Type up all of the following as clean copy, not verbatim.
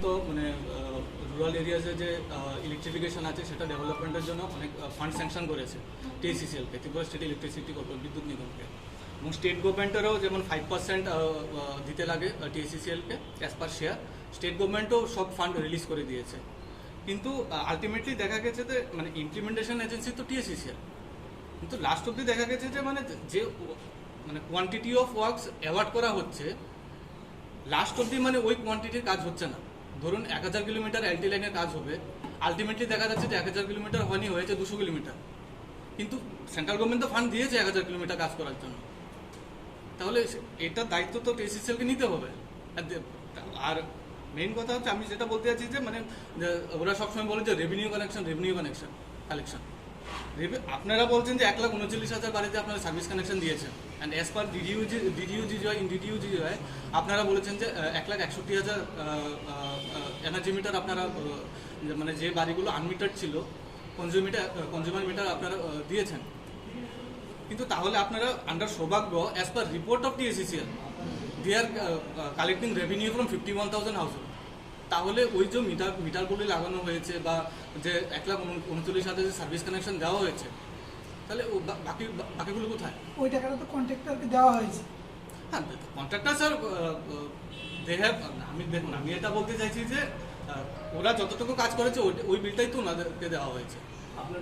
তো মানে রুরাল এরিয়াজে যে ইলেকট্রিফিকেশন আছে সেটা ডেভেলপমেন্টের জন্য অনেক ফান্ড স্যাংশন করেছে টিএসিসিএলকে, ত্রিপুরা স্টেট ইলেকট্রিসিটি বিদ্যুৎ নিগমকে, এবং স্টেট গভর্নমেন্টেরও যেমন 5% দিতে লাগে টিএসিসিএলকে অ্যাজ পার শেয়ার, স্টেট গভর্নমেন্টও সব ফান্ড রিলিজ করে দিয়েছে। কিন্তু আলটিমেটলি দেখা গেছে যে মানে ইমপ্লিমেন্টেশন এজেন্সি তো টিএসিসিএল, কিন্তু লাস্ট অব্দি দেখা গেছে যে যে মানে কোয়ান্টিটি অফ ওয়ার্কস অ্যাওয়ার্ড করা হচ্ছে লাস্ট অব্দি মানে ওই কোয়ান্টিটির কাজ হচ্ছে না। ধরুন 1000 কিলোমিটার এলটি লাইনের কাজ হবে, আলটিমেটলি দেখা যাচ্ছে যে 1000 কিলোমিটার হয়েছে 200 কিলোমিটার, কিন্তু সেন্ট্রাল গভর্নমেন্ট তো ফান্ড দিয়েছে 1000 কিলোমিটার কাজ করার জন্য। তাহলে এটার দায়িত্ব তো টিএসিসিএলকে নিতে হবে। আর মেইন কথা হচ্ছে আমি যেটা বলতে চাচ্ছি যে মানে ওরা সবসময় বলে যে রেভিনিউ কালেকশন। আপনারা বলছেন যে 1,39,000 বাড়িতে আপনারা সার্ভিস কানেকশন দিয়েছেন, অ্যান্ড অ্যাজ পার ডিডিউজি হয় আপনারা বলেছেন যে 1,61,000 এনার্জি মিটার আপনারা মানে যে বাড়িগুলো আনমিটার ছিল কনজিউমার মিটার আপনারা দিয়েছেন। কিন্তু তাহলে আপনারা আন্ডার সৌভাগ্য as per report of TACCL they are collecting revenue from 51,000 house. তাহলে ওই যে মিটারগুলি লাগানো হয়েছে বা যে 1,39,000 যে সার্ভিস কানেকশন দেওয়া হয়েছে, তাহলে বাকিগুলো কোথায়? ওই টাকাটা তো কন্ট্রাক্টরকে দেওয়া হয়েছে। হ্যাঁ, কন্ট্রাক্টর স্যার দে হ্যাভ, দেখুন আমি এটা বলতে চাইছি যে ওরা যতটুকু কাজ করেছে ওই বিলটাই তো ওনাদেরকে দেওয়া হয়েছে। আপনি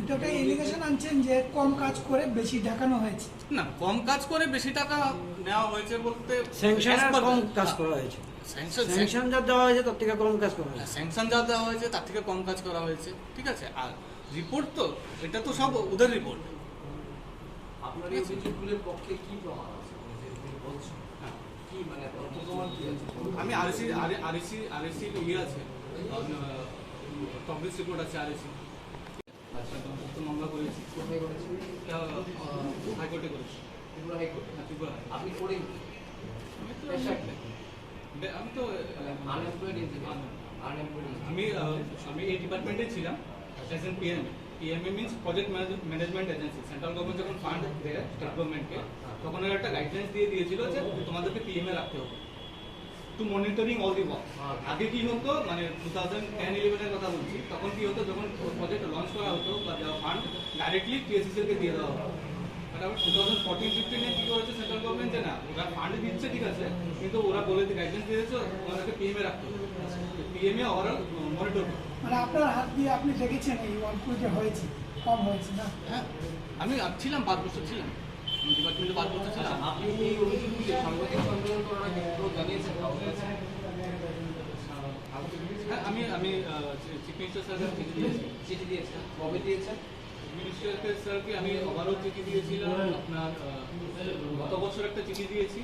তো একটা এলিগেশন আনছেন যে কম কাজ করে বেশি দেখানো হয়েছে। না, কম কাজ করে বেশি টাকা নেওয়া হয়েছে বলতে স্যাংশনের কম কাজ করা হয়েছে, স্যাংশন যা দেওয়া হয়েছে তার থেকে কম কাজ করা হয়েছে, স্যাংশন যা দেওয়া হয়েছে তার থেকে কম কাজ করা হয়েছে, ঠিক আছে। আর রিপোর্ট তো এটা তো সব ওদের রিপোর্ট। আপনার এই অভিযোগগুলোর পক্ষে কি প্রমাণ আছে বলছেন? কি মানে প্রমাণ কি আছে? আমি আরএসি ইয়ে আছে, প্রগ্রেস রিপোর্ট আছে আরএসি। আচ্ছা, তো মামলা করেছি। কোথায় করেছেন? হাইকোর্টে করেছি। ত্রিপুরা হাইকোর্টে। ত্রিপুরা আপনি করেন কি? আমি তো আনএমপ্লয়েড ইঞ্জিনিয়ার। আমি এই ডিপার্টমেন্টে ছিলাম as an পিএমএ। পিএমএ means project management agency. Central government যখন ফান্ড দেয় স্টেট গভর্নমেন্টকে, তখন ওরা একটা গাইডলাইন্স দিয়েছিল যে তোমাদেরকে পিএমএ রাখতে হবে to monitoring all the work. আগে কি হতো মানে 2010-11 কথা বলছি, তখন কি হতো যখন প্রজেক্ট লঞ্চ করা হতো বা ফান্ড ডাইরেক্টলি টিএসিসিএলকে দিয়ে দেওয়া হতো। বাট আবার 2014-15 কি করেছে সেন্ট্রাল গভর্নমেন্ট যে না, ওরা ফান্ড দিচ্ছে ঠিক আছে, কিন্তু ওরা বলে গাইডলাইন্স দিয়েছে ওনাদেরকে পিএমএ রাখতে হবে, পিএমএ ওভারঅল মনিটর করবে। মানে আপনার হাত দিয়ে আপনি দেখেছেন এই ওয়ার্কগুলো যে হয়েছে, কম হয়েছে না? হ্যাঁ, আমি ছিলাম 5 বছর ছিলাম ডিপার্টমেন্টে, 5 বছর ছিলাম। আপনি এই অভিযোগগুলি সাংবাদিক সম্মেলন করার আগে জানিয়েছেন? হ্যাঁ, আমি চিফ মিনিস্টার স্যারকে চিঠি দিয়েছেন? কবে দিয়েছেন? মিনিস্টার স্যারকে আমি আবারও চিঠি দিয়েছিলাম, আপনার গত বছর একটা চিঠি দিয়েছি।